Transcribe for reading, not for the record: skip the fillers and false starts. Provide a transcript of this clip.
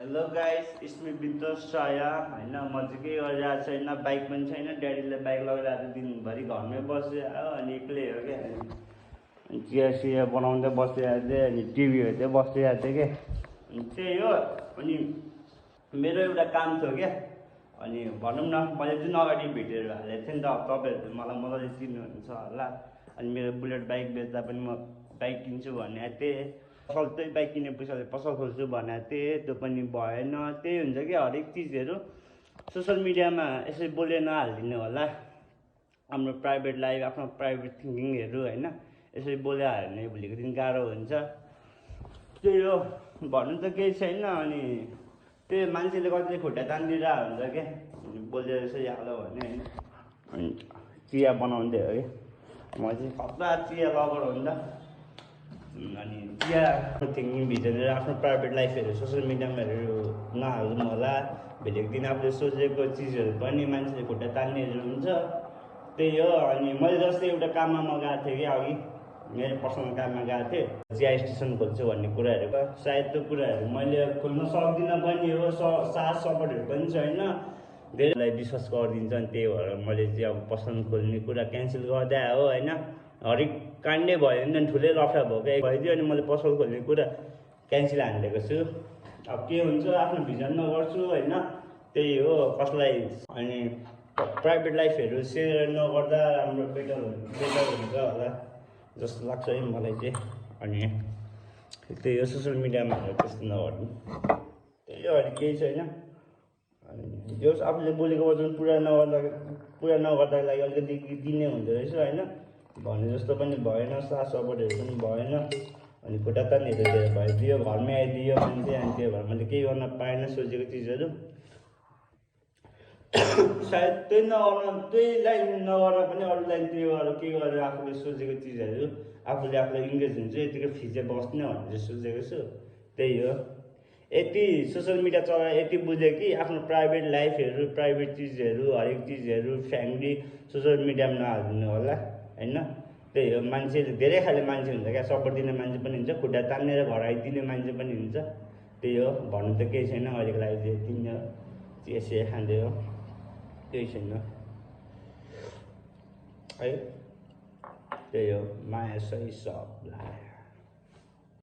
Hello guys, इसमें बिन्तोष साया होइन। म चाहिँ केही गरिरहेको छैन, बाइक पनि छैन। ड्याडीले बाइक लगाइरहेको दिनभरि घरमै बसिरहेको अनि एक्लै हो क्या। अनि चिया बनाउँदै बसिरहेको थिएँ, अनि टिभी हेर्दै बसिरहेको थिएँ क्या। अनि त्यही हो। अनि मेरो एउटा काम थियो क्या। अनि भनौँ न, मैले जुन अगाडि भिडियोहरू हालेको थिएँ नि त, तपाईँहरू मलाई मजाले चिन्नुहुन्छ होला। अनि मेरो बुलेट बाइक बेच्दा पनि म बाइक किन्छु भनेको थिएँ। पसल त्यही बाइक किन्ने पैसाले पसल खोल्छु भनेको थिएँ, त्यो पनि भएन। त्यही हुन्छ कि हरेक चिजहरू सोसियल मिडियामा यसरी बोलेर नहालिदिनु होला। हाम्रो प्राइभेट लाइफ, आफ्नो प्राइभेट थिङ्किङहरू होइन, यसरी बोलेर हाल्यो भने भोलिको दिन गाह्रो हुन्छ। त्यही हो, भन्नु त केही छैन। अनि त्यही मान्छेले कतिले खुट्टा तानिदिरहेको हुन्छ क्या, बोलेर यसरी हाल्यो भने होइन। अनि चिया बनाउँदै हो कि म चाहिँ खतरा चिया लभर हो नि त। अनि चिया थिङ्किङ भिडियोहरू, आफ्नो प्राइभेट लाइफहरू सोसियल मिडियामाहरू नहाल्नु होला। भोलिको दिन आफूले सोचेको चिजहरू पनि मान्छेले खुट्टा तान्नेहरू हुन्छ। त्यही हो। अनि मैले जस्तै एउटा काममा म गएको थिएँ कि अघि, मेरो पर्सनल काममा गएको थिएँ, चिया स्टेसन खोल्छु भन्ने कुराहरू। सायद त्यो कुराहरू मैले खोल्न सक्दिनँ पनि हो, साथ सपोर्टहरू पनि छैन। धेरैलाई विश्वास गरिदिन्छ। अनि त्यही भएर मैले चाहिँ अब पसल खोल्ने कुरा क्यान्सल गर्दै हो होइन। हरेक काण्डै भयो भने ठुलै लफडा भयो भइदियो। अनि मैले पसल खोल्ने कुरा क्यान्सल हानिदिएको छु। अब के हुन्छ, आफ्नो भिजन नगर्छु होइन। त्यही हो कसलाई। अनि प्राइभेट लाइफहरू सेयर नगर्दा राम्रो बेटर हुन्छ होला जस्तो लाग्छ है मलाई चाहिँ। अनि त्यही हो, सोसियल मिडियामा त्यस्तो नगर्नु। त्यही हो, अनि केही छैन। अनि जो आफूले बोलेको वचन पुरा नगर्दाको लागि अलिकति दिने हुँदो रहेछ होइन। भने जस्तो पनि भएन, साथ सपोर्टहरू पनि भएन। अनि खुट्टा तान्नेहरू धेरै भइदियो, घरमै आइदियो मान्छे। अनि त्यही भएर मैले केही गर्न पाएन सोचेको चिजहरू। सायद त्यही लाइन नगर्दा पनि अरू लाइन त्यही गरेर के गरेर आफूले सोचेको चिजहरू आफूले इङ्गेज हुन्छ, यतिकै फिचे बस्ने भनेर सोचेको छु। त्यही हो। यति सोसियल मिडिया चलाएर यति बुझेँ कि आफ्नो प्राइभेट लाइफहरू, प्राइभेट चिजहरू, हरेक चिजहरू फ्यामिली सोसियल मिडियामा नहालिदिनु होला होइन। त्यही हो, मान्छेले धेरै खाले मान्छे हुन्छ क्या। सपोर्ट दिने मान्छे पनि हुन्छ, खुट्टा तान्नेर घर आइदिने मान्छे पनि हुन्छ। त्यही हो, भन्नु त केही छैन। अहिलेको लागि चाहिँ यति नै हो। चिया खाँदै हो, केही छैन है। त्यही हो, माया सही सबलाई।